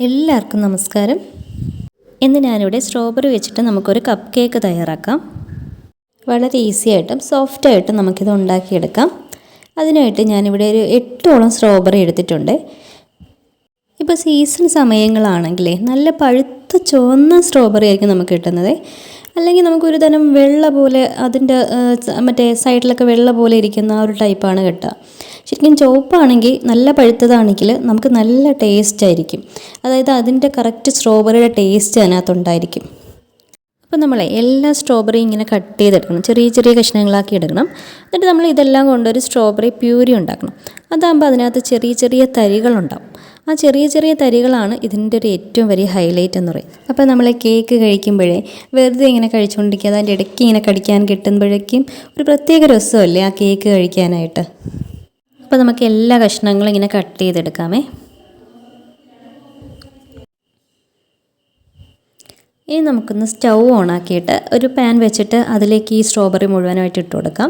എല്ലാവർക്കും നമസ്കാരം. ഇന്ന് ഞാനിവിടെ സ്ട്രോബെറി വെച്ചിട്ട് നമുക്കൊരു കപ്പ് കേക്ക് തയ്യാറാക്കാം. വളരെ ഈസി ആയിട്ടും സോഫ്റ്റായിട്ടും നമുക്കിത് ഉണ്ടാക്കിയെടുക്കാം. അതിനായിട്ട് ഞാനിവിടെ ഒരു 8ഓളം സ്ട്രോബെറി എടുത്തിട്ടുണ്ട്. ഇപ്പോൾ സീസൺ സമയങ്ങളാണെങ്കിലേ നല്ല പഴുത്ത ചുവന്ന സ്ട്രോബെറി ആയിരിക്കും നമുക്ക് കിട്ടുന്നത്. അല്ലെങ്കിൽ നമുക്കൊരു തരം വെള്ള പോലെ അതിൻ്റെ മറ്റേ സൈഡിലൊക്കെ വെള്ള പോലെ ഇരിക്കുന്ന ആ ഒരു ടൈപ്പാണ് കിട്ടുക. ശരിക്കും ചുവപ്പാണെങ്കിൽ നല്ല പഴുത്തതാണെങ്കിൽ നമുക്ക് നല്ല ടേസ്റ്റ് ആയിരിക്കും. അതായത് അതിൻ്റെ കറക്റ്റ് സ്ട്രോബെറിയുടെ ടേസ്റ്റ് അതിനകത്തുണ്ടായിരിക്കും. അപ്പോൾ നമ്മൾ എല്ലാ സ്ട്രോബെറിയും ഇങ്ങനെ കട്ട് ചെയ്തെടുക്കണം, ചെറിയ ചെറിയ കഷ്ണങ്ങളാക്കി എടുക്കണം. എന്നിട്ട് നമ്മൾ ഇതെല്ലാം കൊണ്ടൊരു സ്ട്രോബെറി പ്യൂരി ഉണ്ടാക്കണം. അതാകുമ്പോൾ അതിനകത്ത് ചെറിയ ചെറിയ തരികളുണ്ടാവും. ആ ചെറിയ ചെറിയ തരികളാണ് ഇതിൻ്റെ ഒരു ഏറ്റവും വലിയ ഹൈലൈറ്റ് എന്ന് പറയും. അപ്പോൾ നമ്മൾ കേക്ക് കഴിക്കുമ്പോഴേ വെറുതെ ഇങ്ങനെ കഴിച്ചുകൊണ്ടിരിക്കുക, അതിൻ്റെ ഇടയ്ക്ക് ഇങ്ങനെ കടിക്കാൻ കിട്ടുമ്പോഴേക്കും ഒരു പ്രത്യേക രസമല്ലേ ആ കേക്ക് കഴിക്കാനായിട്ട്. അപ്പോൾ നമുക്ക് എല്ലാ കഷ്ണങ്ങളും ഇങ്ങനെ കട്ട് ചെയ്തെടുക്കാമേ. ഇനി നമുക്കൊന്ന് സ്റ്റൗ ഓണാക്കിയിട്ട് ഒരു പാൻ വെച്ചിട്ട് അതിലേക്ക് ഈ സ്ട്രോബെറി മുഴുവനായിട്ട് ഇട്ട് കൊടുക്കാം.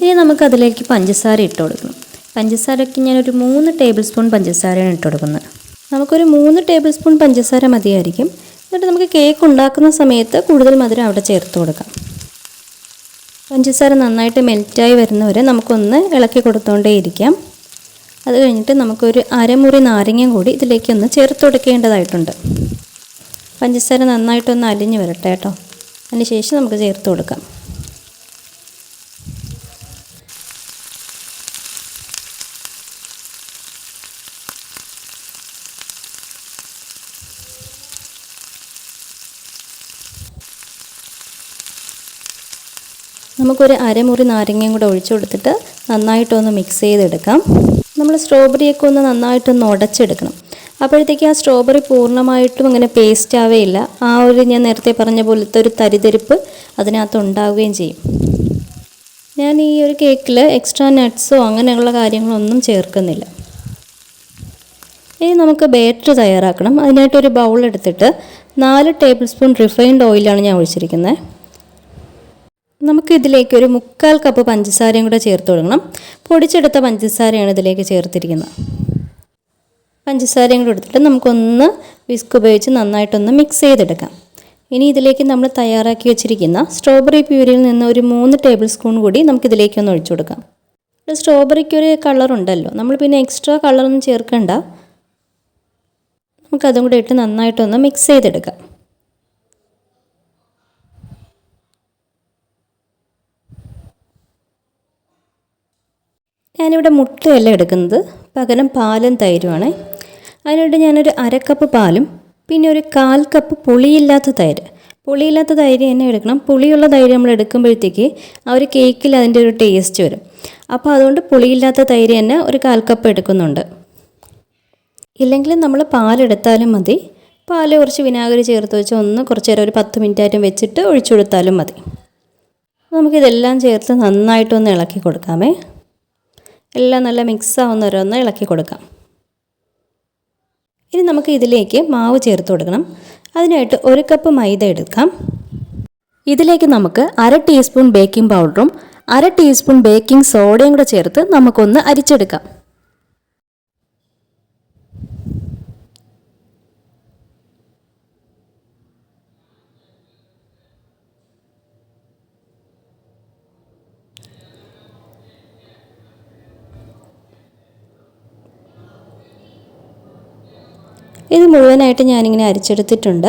ഇനി നമുക്കതിലേക്ക് പഞ്ചസാര ഇട്ട് കൊടുക്കണം. പഞ്ചസാരയ്ക്ക് ഞാനൊരു 3 ടേബിൾ സ്പൂൺ പഞ്ചസാരയാണ് ഇട്ട് കൊടുക്കുന്നത്. നമുക്കൊരു 3 ടേബിൾ സ്പൂൺ പഞ്ചസാര മതിയായിരിക്കും. എന്നിട്ട് നമുക്ക് കേക്ക് ഉണ്ടാക്കുന്ന സമയത്ത് കൂടുതൽ മധുരം അവിടെ ചേർത്ത് കൊടുക്കാം. പഞ്ചസാര നന്നായിട്ട് മെൽറ്റായി വരുന്നവരെ നമുക്കൊന്ന് ഇളക്കി കൊടുത്തുകൊണ്ടേ ഇരിക്കാം. അത് കഴിഞ്ഞിട്ട് നമുക്കൊരു അരമുറി നാരങ്ങയും കൂടി ഇതിലേക്കൊന്ന് ചേർത്ത് കൊടുക്കേണ്ടതായിട്ടുണ്ട്. പഞ്ചസാര നന്നായിട്ടൊന്ന് അലിഞ്ഞ് വരട്ടെ കേട്ടോ. അതിന് ശേഷം നമുക്ക് ചേർത്ത് കൊടുക്കാം. നമുക്കൊരു അരമുറി നാരങ്ങയും കൂടെ ഒഴിച്ചു കൊടുത്തിട്ട് നന്നായിട്ടൊന്ന് മിക്സ് ചെയ്തെടുക്കാം. നമ്മൾ സ്ട്രോബെറിയൊക്കെ ഒന്ന് നന്നായിട്ടൊന്ന് ഉടച്ചെടുക്കണം. അപ്പോഴത്തേക്ക് ആ സ്ട്രോബെറി പൂർണ്ണമായിട്ടും അങ്ങനെ പേസ്റ്റ് ആവുകയില്ല. ആ ഒരു ഞാൻ നേരത്തെ പറഞ്ഞ പോലത്തെ ഒരു തരിതരിപ്പ് അതിനകത്ത് ഉണ്ടാവുകയും ചെയ്യും. ഞാൻ ഈ ഒരു കേക്കിൽ എക്സ്ട്രാ നട്ട്സോ അങ്ങനെയുള്ള കാര്യങ്ങളൊന്നും ചേർക്കുന്നില്ല. ഇനി നമുക്ക് ബാറ്റർ തയ്യാറാക്കണം. അതിനായിട്ടൊരു ബൗൾ എടുത്തിട്ട് 4 ടേബിൾ സ്പൂൺ റിഫൈൻഡ് ഓയിലാണ് ഞാൻ ഒഴിച്ചിരിക്കുന്നത്. നമുക്ക് ഇതിലേക്ക് ഒരു 3/4 കപ്പ് പഞ്ചസാരയും കൂടെ ചേർത്ത് കൊടുക്കണം. പൊടിച്ചെടുത്ത പഞ്ചസാരയാണ് ഇതിലേക്ക് ചേർത്തിരിക്കുന്നത്. പഞ്ചസാരയും കൂടെ എടുത്തിട്ട് നമുക്കൊന്ന് വിസ്ക് ഉപയോഗിച്ച് നന്നായിട്ടൊന്ന് മിക്സ് ചെയ്തെടുക്കാം. ഇനി ഇതിലേക്ക് നമ്മൾ തയ്യാറാക്കി വെച്ചിരിക്കുന്ന സ്ട്രോബെറി പ്യൂരിയിൽ നിന്ന് ഒരു 3 ടേബിൾ സ്പൂൺ കൂടി നമുക്കിതിലേക്കൊന്ന് ഒഴിച്ചു കൊടുക്കാം. സ്ട്രോബെറിക്കൊരു കളറുണ്ടല്ലോ, നമ്മൾ പിന്നെ എക്സ്ട്രാ കളറൊന്നും ചേർക്കണ്ട. നമുക്കതും കൂടെ ഇട്ട് നന്നായിട്ടൊന്ന് മിക്സ് ചെയ്തെടുക്കാം. ഞാനിവിടെ മുട്ടയല്ല എടുക്കുന്നത്, പകരം പാലും തൈരുമാണ്. അതിനായിട്ട് ഞാനൊരു 1/2 കപ്പ് പാലും പിന്നെ ഒരു 1/4 കപ്പ് പുളിയില്ലാത്ത തൈര്. പുളിയില്ലാത്ത തൈര് തന്നെ എടുക്കണം. പുളിയുള്ള തൈര് നമ്മൾ എടുക്കുമ്പോഴത്തേക്ക് ആ ഒരു കേക്കിൽ അതിൻ്റെ ഒരു ടേസ്റ്റ് വരും. അപ്പോൾ അതുകൊണ്ട് പുളിയില്ലാത്ത തൈര് തന്നെ ഒരു 1/4 കപ്പ് എടുക്കുന്നുണ്ട്. ഇല്ലെങ്കിൽ നമ്മൾ പാലെടുത്താലും മതി. പാല് കുറച്ച് വിനാഗിരി ചേർത്ത് വെച്ച് കുറച്ച് നേരം ഒരു 10 മിനിറ്റായിട്ടും വെച്ചിട്ട് ഒഴിച്ചു കൊടുത്താലും മതി. നമുക്കിതെല്ലാം ചേർത്ത് നന്നായിട്ടൊന്ന് ഇളക്കി കൊടുക്കാമേ. എല്ലാം നല്ല മിക്സ് ആവുന്ന വരെ ഒന്ന് ഇളക്കി കൊടുക്കാം. ഇനി നമുക്ക് ഇതിലേക്ക് മാവ് ചേർത്ത് കൊടുക്കണം. അതിനായിട്ട് 1 കപ്പ് മൈദ എടുക്കാം. ഇതിലേക്ക് നമുക്ക് 1/2 ടീസ്പൂൺ ബേക്കിംഗ് പൗഡറും 1/2 ടീസ്പൂൺ ബേക്കിംഗ് സോഡയും കൂടെ ചേർത്ത് നമുക്കൊന്ന് അരിച്ചെടുക്കാം. ഇത് മുഴുവനായിട്ട് ഞാനിങ്ങനെ അരിച്ചെടുത്തിട്ടുണ്ട്.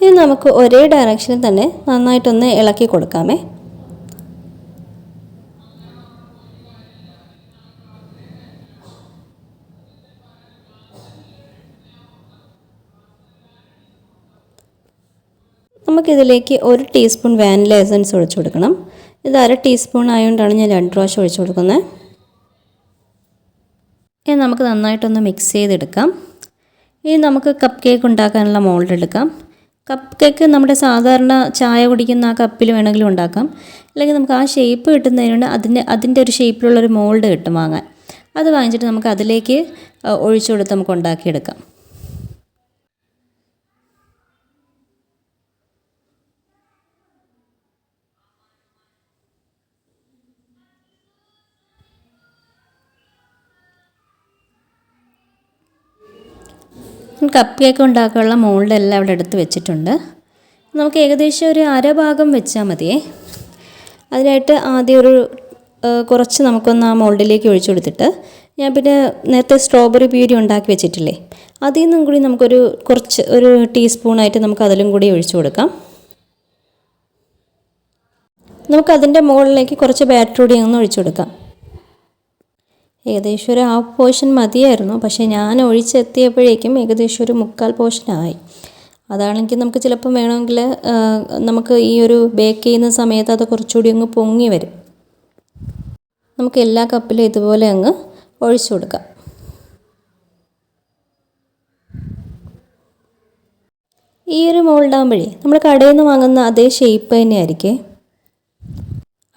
ഇത് നമുക്ക് ഒരേ ഡയറക്ഷനിൽ തന്നെ നന്നായിട്ടൊന്ന് ഇളക്കി കൊടുക്കാമേ. നമുക്കിതിലേക്ക് 1 ടീസ്പൂൺ വാനില എസൻസ് ഒഴിച്ചു കൊടുക്കണം. ഇത് 1/2 ടീസ്പൂൺ ആയതുകൊണ്ടാണ് ഞാൻ 2 പ്രാവശ്യം ഒഴിച്ചു കൊടുക്കുന്നത്. ഇനി നമുക്ക് നന്നായിട്ടൊന്ന് മിക്സ് ചെയ്തെടുക്കാം. ഇനി നമുക്ക് കപ്പ് കേക്ക് ഉണ്ടാക്കാനുള്ള മോൾഡ് എടുക്കാം. കപ്പ് കേക്ക് നമ്മുടെ സാധാരണ ചായ കുടിക്കുന്ന ആ കപ്പിൽ വേണമെങ്കിലും ഉണ്ടാക്കാം. അല്ലെങ്കിൽ നമുക്ക് ആ ഷേപ്പ് കിട്ടുന്നതിനുണ്ട് അതിൻ്റെ ഒരു ഷേപ്പിലുള്ളൊരു മോൾഡ് കിട്ടും വാങ്ങാൻ. അത് വാങ്ങിച്ചിട്ട് നമുക്ക് അതിലേക്ക് ഒഴിച്ചു കൊടുത്ത് നമുക്ക് ഉണ്ടാക്കിയെടുക്കാം. കപ്പ് കേക്ക് ഉണ്ടാക്കാനുള്ള മോൾഡെല്ലാം അവിടെ എടുത്ത് വെച്ചിട്ടുണ്ട്. നമുക്ക് ഏകദേശം ഒരു അര ഭാഗം വെച്ചാൽ മതിയേ. അതിനായിട്ട് ആദ്യം കുറച്ച് നമുക്കൊന്ന് ആ മോൾഡിലേക്ക് ഒഴിച്ചു കൊടുത്തിട്ട് ഞാൻ പിന്നെ നേരത്തെ സ്ട്രോബെറി പ്യൂരി ഉണ്ടാക്കി വെച്ചിട്ടില്ലേ, അതിൽ നിന്നും കൂടി ഒരു ടീസ്പൂണായിട്ട് നമുക്ക് അതിലും കൂടി ഒഴിച്ചു കൊടുക്കാം. നമുക്കതിൻ്റെ മുകളിലേക്ക് കുറച്ച് ബാറ്റർ കൂടി ഒന്ന് ഒഴിച്ചു കൊടുക്കാം. ഏകദേശം ഒരു ഹാഫ് പോർഷൻ മതിയായിരുന്നു, പക്ഷേ ഞാൻ ഒഴിച്ചെത്തിയപ്പോഴേക്കും ഏകദേശം ഒരു 1/4 പോർഷനായി. അതാണെങ്കിൽ നമുക്ക് ചിലപ്പം വേണമെങ്കിൽ നമുക്ക് ഈ ഒരു ബേക്ക് ചെയ്യുന്ന സമയത്ത് അത് കുറച്ചുകൂടി അങ്ങ് പൊങ്ങി വരും. നമുക്ക് എല്ലാ കപ്പിലും ഇതുപോലെ അങ്ങ് ഒഴിച്ചു കൊടുക്കാം. ഈ ഒരു മോൾഡാകുമ്പോഴേ നമ്മൾ കടയിൽ നിന്ന് വാങ്ങുന്ന അതേ ഷേപ്പ് തന്നെയായിരിക്കും.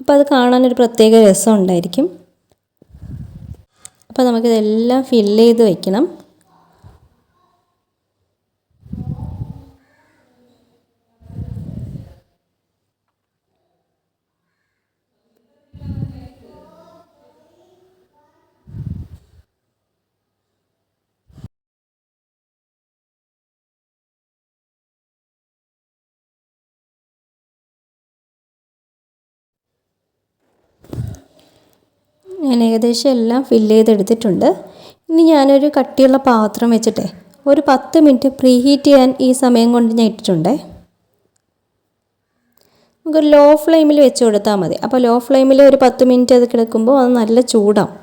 അപ്പോൾ അത് കാണാനൊരു പ്രത്യേക രസം ഉണ്ടായിരിക്കും. അപ്പോൾ നമുക്കിതെല്ലാം ഫില്ല് ചെയ്ത് വയ്ക്കണം. ഞാൻ ഏകദേശം എല്ലാം ഫില്ല് ചെയ്തെടുത്തിട്ടുണ്ട്. ഇനി ഞാനൊരു കട്ടിയുള്ള പാത്രം വെച്ചിട്ടേ ഒരു 10 മിനിറ്റ് പ്രീ ഹീറ്റ് ചെയ്യാൻ ഈ സമയം കൊണ്ട് ഞാൻ ഇട്ടിട്ടുണ്ടേ. നമുക്കൊരു ലോ ഫ്ലെയിമിൽ വെച്ച് കൊടുത്താൽ മതി. അപ്പോൾ ലോ ഫ്ലെയിമിൽ ഒരു 10 മിനിറ്റ് അത് കിടക്കുമ്പോൾ അത് നല്ല ചൂടാവും.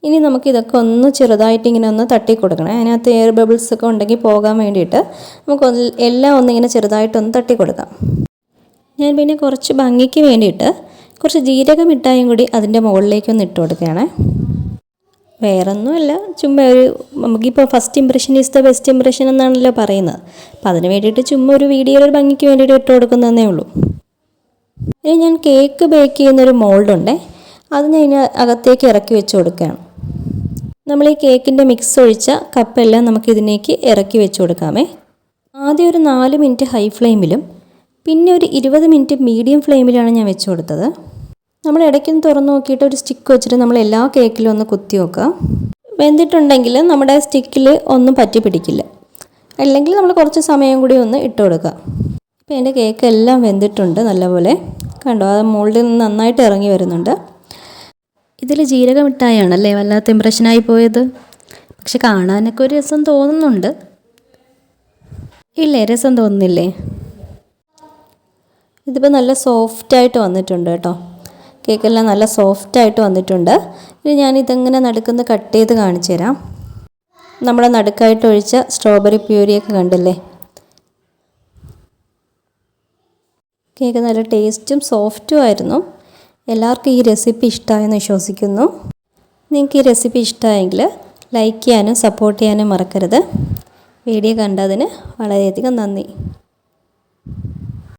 ഇനി നമുക്കിതൊക്കെ ഒന്ന് ചെറുതായിട്ട് ഇങ്ങനെ ഒന്ന് തട്ടി കൊടുക്കണം. അതിനകത്ത് എയർ ബബിൾസ് ഒക്കെ ഉണ്ടെങ്കിൽ പോകാൻ വേണ്ടിയിട്ട് നമുക്ക് എല്ലാം ഒന്നിങ്ങനെ ചെറുതായിട്ടൊന്ന് തട്ടി കൊടുക്കാം. ഞാൻ പിന്നെ കുറച്ച് ഭംഗിക്ക് വേണ്ടിയിട്ട് കുറച്ച് ജീരക മിഠായും കൂടി അതിൻ്റെ മുകളിലേക്കൊന്ന് ഇട്ട് കൊടുക്കുകയാണ്. വേറൊന്നുമല്ല, ചുമ്മാ നമുക്കിപ്പോൾ first impression is the best impression എന്നാണല്ലോ പറയുന്നത്. അപ്പോൾ അതിന് വേണ്ടിയിട്ട് ചുമ്മാ ഒരു വീഡിയോയിൽ ഒരു ഭംഗിക്ക് വേണ്ടിയിട്ട് ഇട്ട് കൊടുക്കുന്നതേ ഉള്ളൂ. ഇനി ഞാൻ കേക്ക് ബേക്ക് ചെയ്യുന്നൊരു മോൾഡുണ്ടേ, അത് ഞാൻ ഇതിന് അകത്തേക്ക് ഇറക്കി വെച്ച് കൊടുക്കുകയാണ്. നമ്മൾ ഈ കേക്കിൻ്റെ മിക്സ് ഒഴിച്ച കപ്പെല്ലാം നമുക്കിതിലേക്ക് ഇറക്കി വെച്ച് കൊടുക്കാമേ. ആദ്യം ഒരു 4 മിനിറ്റ് ഹൈ ഫ്ലെയിമിലും പിന്നെ ഒരു 20 മിനിറ്റ് മീഡിയം ഫ്ലെയിമിലാണ് ഞാൻ വെച്ച് കൊടുത്തത്. നമ്മൾ ഇടയ്ക്കൊന്ന് തുറന്ന് നോക്കിയിട്ട് ഒരു സ്റ്റിക്ക് വെച്ചിട്ട് നമ്മൾ എല്ലാ കേക്കിലും ഒന്ന് കുത്തി നോക്കുക. വെന്തിട്ടുണ്ടെങ്കിൽ നമ്മുടെ സ്റ്റിക്കിൽ ഒന്നും പറ്റി പിടിക്കില്ല. അല്ലെങ്കിൽ നമ്മൾ കുറച്ച് സമയം കൂടി ഒന്ന് ഇട്ട് കൊടുക്കുക. ഇപ്പോൾ എൻ്റെ കേക്ക് എല്ലാം വെന്തിട്ടുണ്ട് നല്ലപോലെ. കണ്ടോ, അത് മോൾഡിൽ നിന്ന് നന്നായിട്ട് ഇറങ്ങി വരുന്നുണ്ട്. ഇതിൽ ജീരക മിഠായാണല്ലേ വല്ലാത്ത ഇംപ്രഷനായി പോയത്. പക്ഷെ കാണാനൊക്കെ ഒരു രസം തോന്നുന്നുണ്ട്. ഇല്ലേ, രസം തോന്നുന്നില്ലേ? ഇതിപ്പോൾ നല്ല സോഫ്റ്റായിട്ട് വന്നിട്ടുണ്ട് കേട്ടോ. കേക്കെല്ലാം നല്ല സോഫ്റ്റായിട്ട് വന്നിട്ടുണ്ട്. ഇനി ഞാനിതെങ്ങനെ നടുക്കുന്ന കട്ട് ചെയ്ത് കാണിച്ചു തരാം. നമ്മുടെ നടുക്കായിട്ട് ഒഴിച്ച സ്ട്രോബെറി പ്യൂരിയൊക്കെ കണ്ടില്ലേ? കേക്ക് നല്ല ടേസ്റ്റും സോഫ്റ്റും ആയിരുന്നു. എല്ലാവർക്കും ഈ റെസിപ്പി ഇഷ്ടമായെന്ന് വിശ്വസിക്കുന്നു. നിങ്ങൾക്ക് ഈ റെസിപ്പി ഇഷ്ടമായെങ്കിൽ ലൈക്ക് ചെയ്യാനും സപ്പോർട്ട് ചെയ്യാനും മറക്കരുത്. വീഡിയോ കണ്ടതിന് വളരെയധികം നന്ദി.